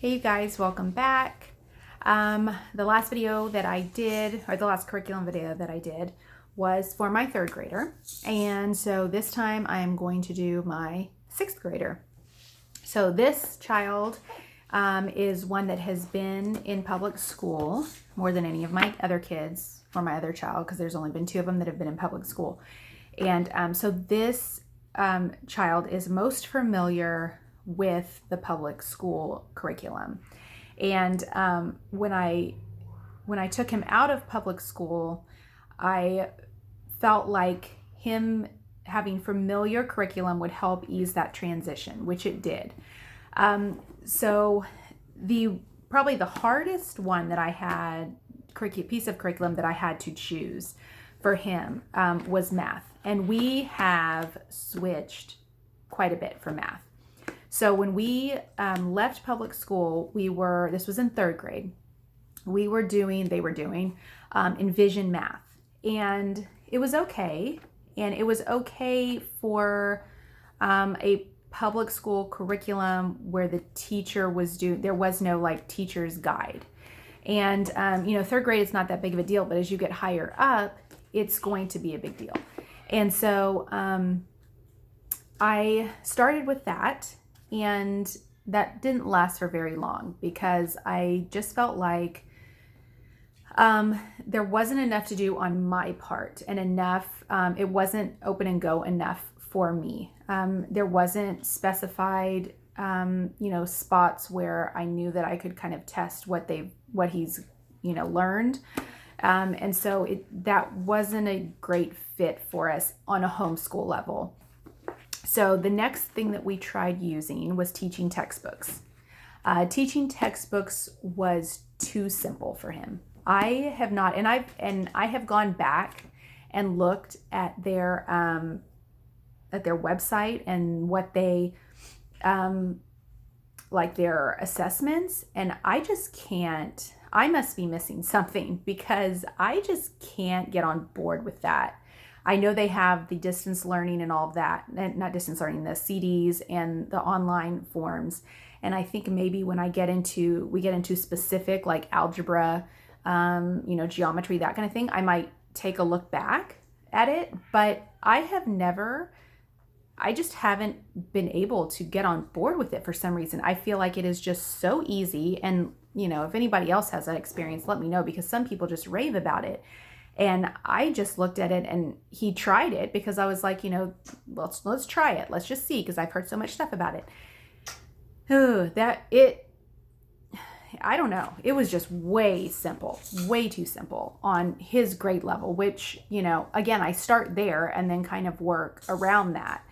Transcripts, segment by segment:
Hey you guys, welcome back. The last video that I did, or the last curriculum video that I did, was for my third grader. And so this time I'm going to do my sixth grader. So this child is one that has been in public school more than any of my other kids or my other child, because there's only been two of them that have been in public school. And so this child is most familiar with the public school curriculum. And when I took him out of public school, I felt like him having familiar curriculum would help ease that transition, which it did. So probably the hardest one that I had, piece of curriculum that I had to choose for him was math. And we have switched quite a bit for math. So when we left public school, this was in third grade, they were doing Envision math. And it was okay. And it was okay for a public school curriculum where the teacher there was no like teacher's guide. And, third grade, it's not that big of a deal, but as you get higher up, it's going to be a big deal. And so I started with that. And that didn't last for very long because I just felt like there wasn't enough to do on my part, and it wasn't open and go enough for me. There wasn't specified, spots where I knew that I could kind of test what he's, learned. And so that wasn't a great fit for us on a homeschool level. So the next thing that we tried using was teaching textbooks. Teaching textbooks was too simple for him. I have gone back and looked at their website and what they like their assessments, and I just can't. I must be missing something because I just can't get on board with that. I know they have the distance learning and all of that, and not distance learning, the CDs and the online forms. And I think maybe when we get into specific like algebra, geometry, that kind of thing, I might take a look back at it. But I just haven't been able to get on board with it for some reason. I feel like it is just so easy. And, if anybody else has that experience, let me know, because some people just rave about it. And I just looked at it, and he tried it because I was like, let's try it. Let's just see, because I've heard so much stuff about it. I don't know. It was just way too simple on his grade level, which, again, I start there and then kind of work around that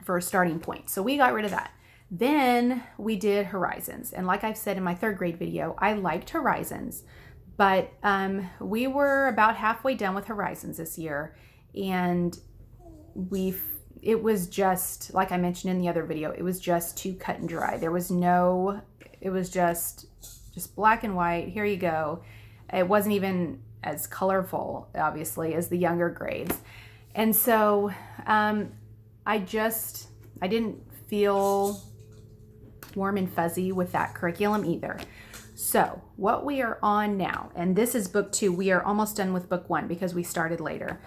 for a starting point. So we got rid of that. Then we did Horizons. And like I've said in my third grade video, I liked Horizons. But we were about halfway done with Horizons this year, and it was just, like I mentioned in the other video, it was just too cut and dry. It was just black and white. Here you go. It wasn't even as colorful, obviously, as the younger grades. And so I didn't feel warm and fuzzy with that curriculum either. So what we are on now, and this is book 2. We are almost done with book 1 because we started later.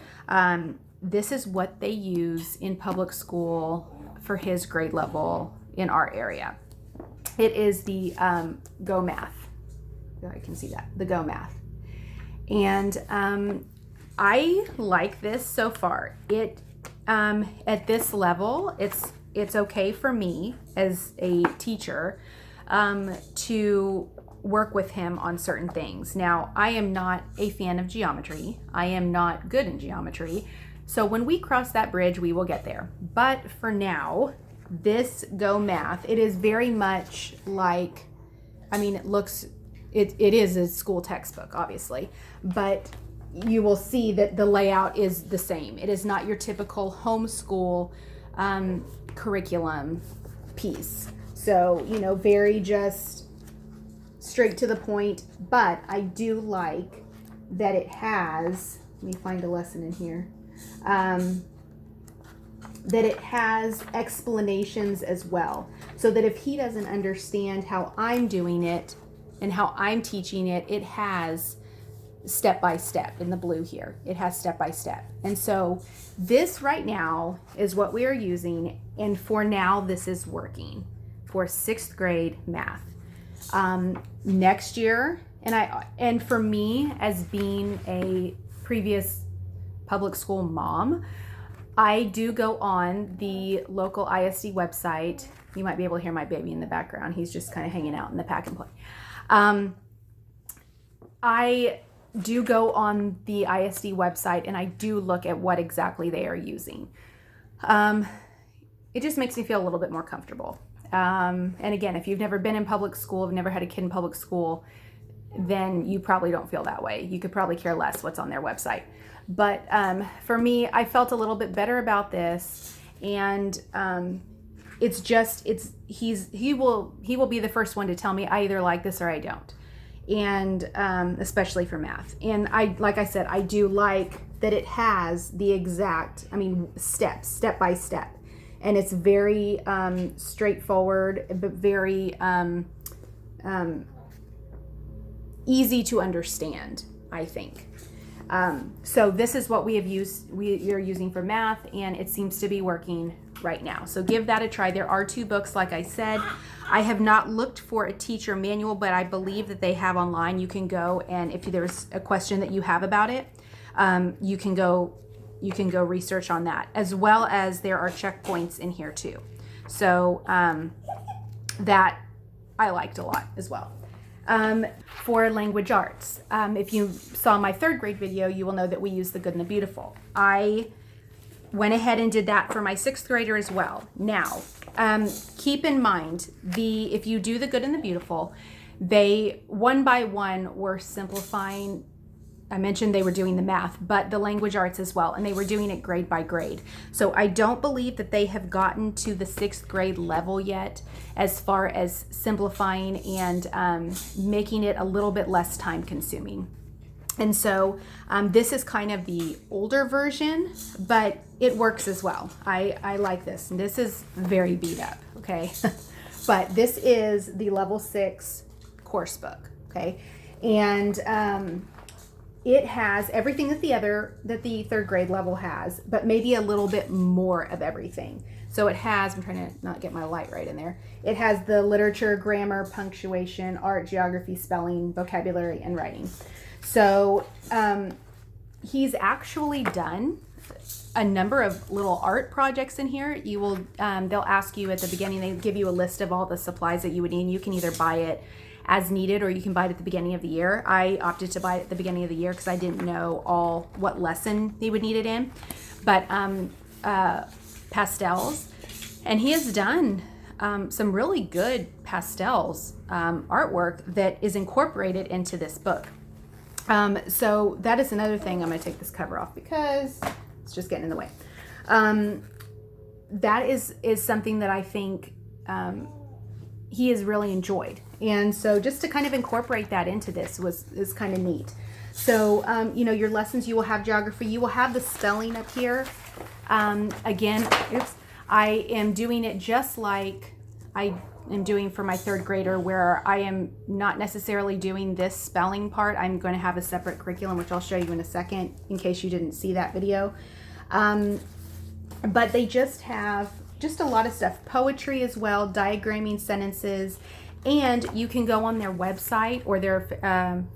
This is what they use in public school for his grade level in our area. It is the Go Math. I can see that, the Go Math. And I like this so far. It at this level, it's okay for me as a teacher to work with him on certain things. Now, I am not a fan of geometry. I am not good in geometry. So when we cross that bridge, we will get there. But for now, this Go Math, it is very much like, it is a school textbook, obviously, but you will see that the layout is the same. It is not your typical homeschool curriculum piece. So, very just straight to the point, but I do like that it has, let me find a lesson in here, that it has explanations as well, so that if he doesn't understand how I'm doing it and how I'm teaching it, it has step by step in the blue here. It has step by step. And so this right now is what we are using. And for now, this is working for 6th grade math. Next year, and for me, as being a previous public school mom, I do go on the local ISD website. You might be able to hear my baby in the background. He's just kind of hanging out in the pack and play. I do go on the ISD website and I do look at what exactly they are using. It just makes me feel a little bit more comfortable. And again, if you've never been in public school, have never had a kid in public school, then you probably don't feel that way. You could probably care less what's on their website. But for me, I felt a little bit better about this, and he will be the first one to tell me I either like this or I don't, and especially for math. And like I said, I do like that it has the exact, step by step, and it's very straightforward, but very easy to understand, I think. So this is what we are using for math, and it seems to be working right now. So give that a try. There are 2 books, like I said. I have not looked for a teacher manual, but I believe that they have online. You can go, and if there's a question that you have about it, you can go research on that, as well as there are checkpoints in here too. So that I liked a lot as well. For language arts, if you saw my 3rd grade video, you will know that we use the good and the beautiful. I went ahead and did that for my 6th grader as well. Now, keep in mind, if you do the good and the beautiful, they one by one were simplifying. I mentioned they were doing the math, but the language arts as well, and they were doing it grade by grade. So I don't believe that they have gotten to the 6th grade level yet as far as simplifying and making it a little bit less time consuming. And so this is kind of the older version, but it works as well. I like this. And this is very beat up, okay? But this is the level 6 course book, okay? And it has everything that the 3rd grade level has, but maybe a little bit more of everything. So it has, I'm trying to not get my light right in there. It has the literature, grammar, punctuation, art, geography, spelling, vocabulary, and writing. So he's actually done a number of little art projects in here. You will, they'll ask you at the beginning, they give you a list of all the supplies that you would need, and you can either buy it as needed or you can buy it at the beginning of the year. I opted to buy it at the beginning of the year because I didn't know what lesson he would need it in. But pastels, and he has done some really good pastels artwork that is incorporated into this book. So that is another thing. I'm going to take this cover off because it's just getting in the way. That is something that I think he has really enjoyed. And so just to kind of incorporate that into this is kind of neat. So, your lessons, you will have geography, you will have the spelling up here. Again, I am doing it just like I am doing for my 3rd grader, where I am not necessarily doing this spelling part. I'm going to have a separate curriculum, which I'll show you in a second in case you didn't see that video. But they just have a lot of stuff, poetry as well, diagramming sentences, and you can go on their website or their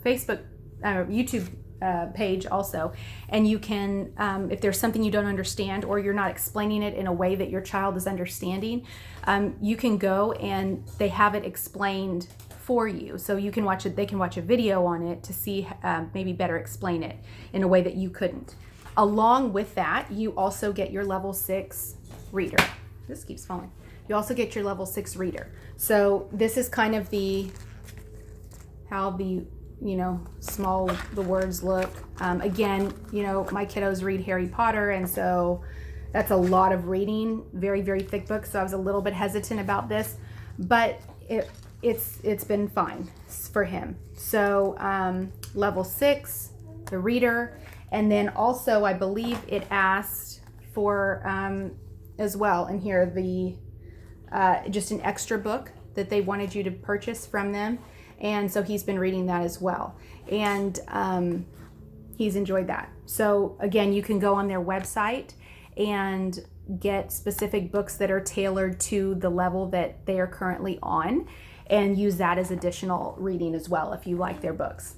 Facebook, YouTube page also, and you can, if there's something you don't understand or you're not explaining it in a way that your child is understanding, you can go and they have it explained for you. So you can watch it, they can watch a video on it to see maybe better explain it in a way that you couldn't. Along with that, you also get your level 6 reader. This keeps falling. You also get your level 6 reader. So this is kind of how the small the words look. Again, my kiddos read Harry Potter, and so that's a lot of reading, very, very thick book. So I was a little bit hesitant about this, but it's been fine for him. So level 6, the reader, and then also I believe it asked for as well. And here the just an extra book that they wanted you to purchase from them. And so he's been reading that as well. And he's enjoyed that. So again, you can go on their website and get specific books that are tailored to the level that they are currently on, and use that as additional reading as well if you like their books.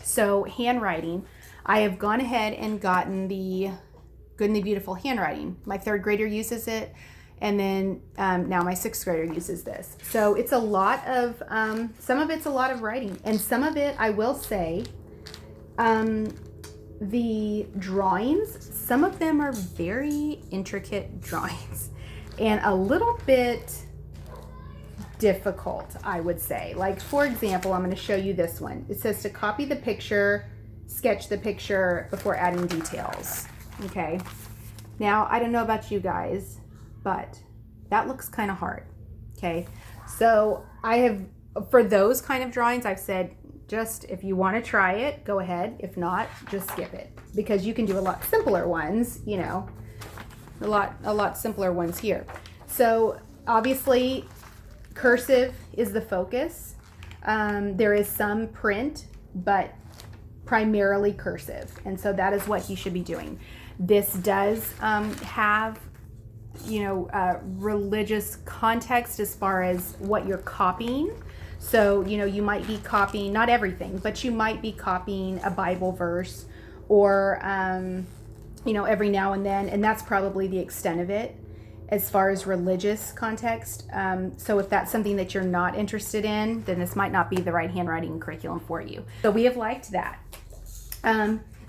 So handwriting, I have gone ahead and gotten the Good and the Beautiful handwriting. My third grader uses it, and then now my sixth grader uses this. So it's a lot of, some of it's a lot of writing, and some of it, I will say, the drawings, some of them are very intricate drawings and a little bit difficult, I would say. Like, for example, I'm going to show you this one. It says to copy the picture, sketch the picture before adding details. Okay. Now, I don't know about you guys, but that looks kind of hard. Okay. So I have, for those kind of drawings, I've said, just if you want to try it, go ahead. If not, just skip it, because you can do a lot simpler ones, you know, a lot simpler ones here. So obviously cursive is the focus. There is some print, but primarily cursive. And so that is what he should be doing. This does have, you know, religious context as far as what you're copying. So, you know, you might be copying, not everything, but you might be copying a Bible verse or, you know, every now and then, and that's probably the extent of it as far as religious context. So if that's something that you're not interested in, then this might not be the right handwriting curriculum for you. So we have liked that.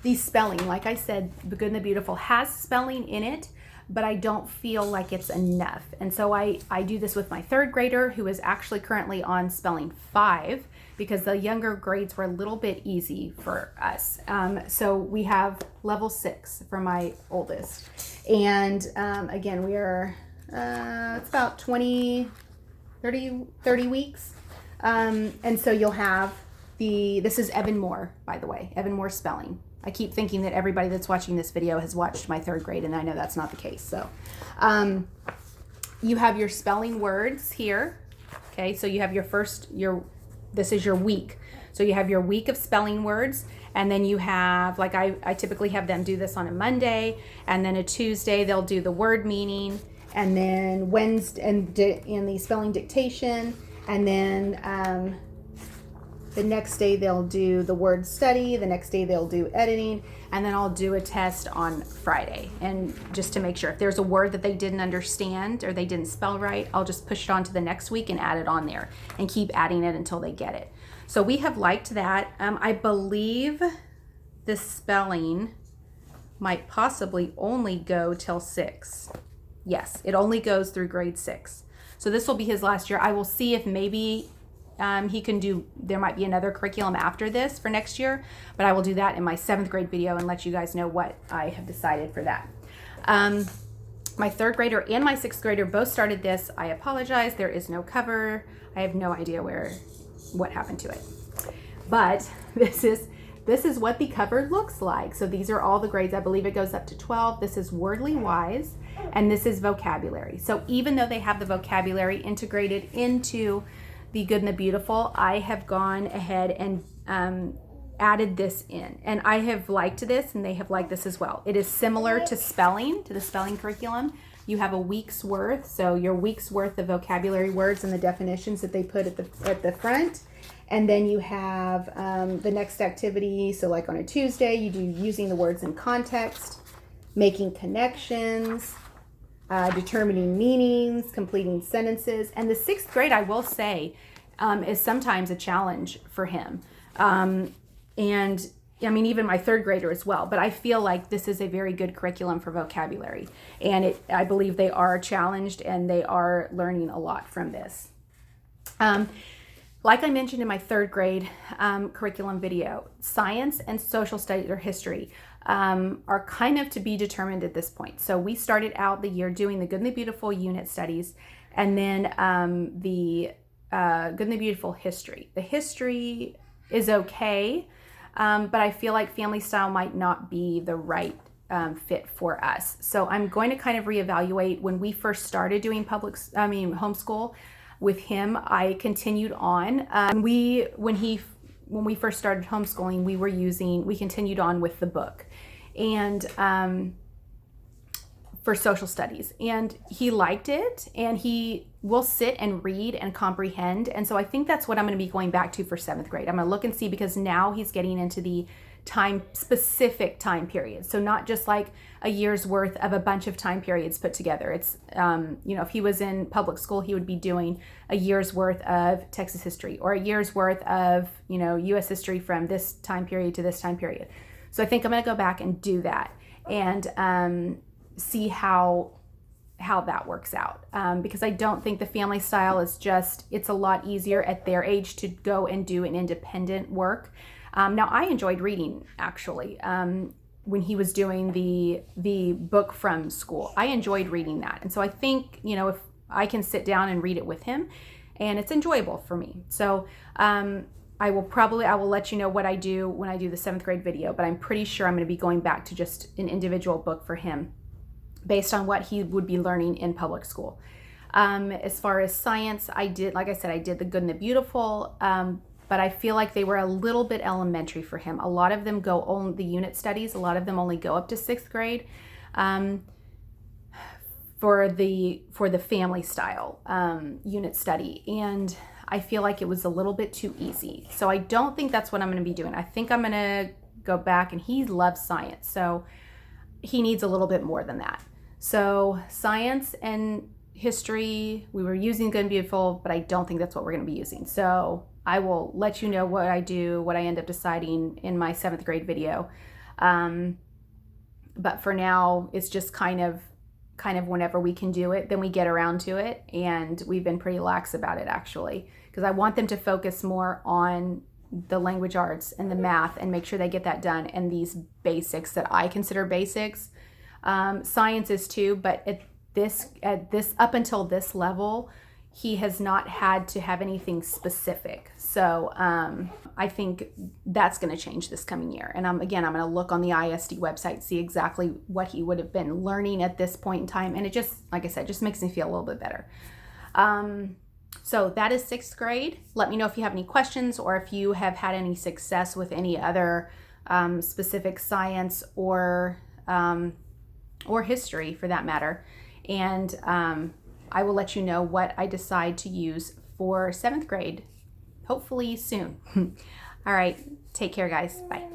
The spelling, like I said, The Good and the Beautiful has spelling in it, but I don't feel like it's enough. And so I do this with my third grader, who is actually currently on spelling 5, because the younger grades were a little bit easy for us. So we have level 6 for my oldest. And again, we are, it's about 30 weeks. And so you'll have this is Evan Moore, by the way, Evan Moore spelling. I keep thinking that everybody that's watching this video has watched my third grade, and I know that's not the case. So you have your spelling words here. Okay, so you have this is your week. So you have your week of spelling words, and then you have, like I typically have them do this on a Monday, and then a Tuesday they'll do the word meaning, and then Wednesday and the spelling dictation, and then the next day they'll do the word study, the next day they'll do editing, and then I'll do a test on Friday. And just to make sure, if there's a word that they didn't understand or they didn't spell right, I'll just push it on to the next week and add it on there and keep adding it until they get it. So we have liked that. I believe the spelling might possibly only go till 6. Yes, it only goes through grade 6. So this will be his last year. I will see if maybe he can do, there might be another curriculum after this for next year, but I will do that in my 7th grade video and let you guys know what I have decided for that. My third grader and my 6th grader both started this. I apologize, there is no cover. I have no idea what happened to it. But this is what the cover looks like. So these are all the grades. I believe it goes up to 12. This is Wordly Wise, and this is vocabulary. So even though they have the vocabulary integrated into the Good and the Beautiful, I have gone ahead and added this in, and I have liked this, and they have liked this as well. It is similar to spelling, to the spelling curriculum. You have a week's worth, so your week's worth of vocabulary words and the definitions that they put at the front, and then you have the next activity. So like on a Tuesday, you do using the words in context, making connections, determining meanings, completing sentences. And the 6th grade, I will say, is sometimes a challenge for him. And I mean, even my 3rd grader as well. But I feel like this is a very good curriculum for vocabulary. And I believe they are challenged and they are learning a lot from this. Like I mentioned in my 3rd grade curriculum video, science and social studies or history are kind of to be determined at this point. So we started out the year doing the Good and the Beautiful unit studies, and then the Good and the Beautiful history. The history is okay, but I feel like family style might not be the right fit for us. So I'm going to kind of reevaluate. When we first started doing homeschool with him, I continued on. When we first started homeschooling, we continued on with the book, and for social studies, and he liked it, and he will sit and read and comprehend. And so I think that's what I'm going to be going back to for 7th grade. I'm going to look and see, because now he's getting into the specific time period. So not just like a year's worth of a bunch of time periods put together. It's, if he was in public school, he would be doing a year's worth of Texas history, or a year's worth of, U.S. history from this time period to this time period. So I think I'm going to go back and do that, and see how that works out, because I don't think the family style is it's a lot easier at their age to go and do an independent work. Now, I enjoyed reading, actually, when he was doing the book from school. I enjoyed reading that. And so I think, if I can sit down and read it with him, and it's enjoyable for me. So I will let you know what I do when I do the 7th grade video, but I'm pretty sure I'm going to be going back to just an individual book for him based on what he would be learning in public school. As far as science, like I said, I did the Good and the Beautiful, but I feel like they were a little bit elementary for him. A lot of them the unit studies, a lot of them only go up to 6th grade for the family style unit study. And I feel like it was a little bit too easy. So I don't think that's what I'm going to be doing. I think I'm going to go back, and he loves science, so he needs a little bit more than that. So science and history, we were using Good and Beautiful, but I don't think that's what we're going to be using. So I will let you know what I end up deciding in my 7th grade video. But for now, it's just kind of whenever we can do it, then we get around to it. And we've been pretty lax about it, actually, because I want them to focus more on the language arts and the math and make sure they get that done, and these basics that I consider basics. Science is too, but at this up until this level, he has not had to have anything specific. So I think that's going to change this coming year. And I'm going to look on the ISD website, see exactly what he would have been learning at this point in time. And it just, like I said, just makes me feel a little bit better. So that is 6th grade. Let me know if you have any questions, or if you have had any success with any other specific science or history, for that matter. And I will let you know what I decide to use for 7th grade, hopefully soon. All right, take care, guys. Bye.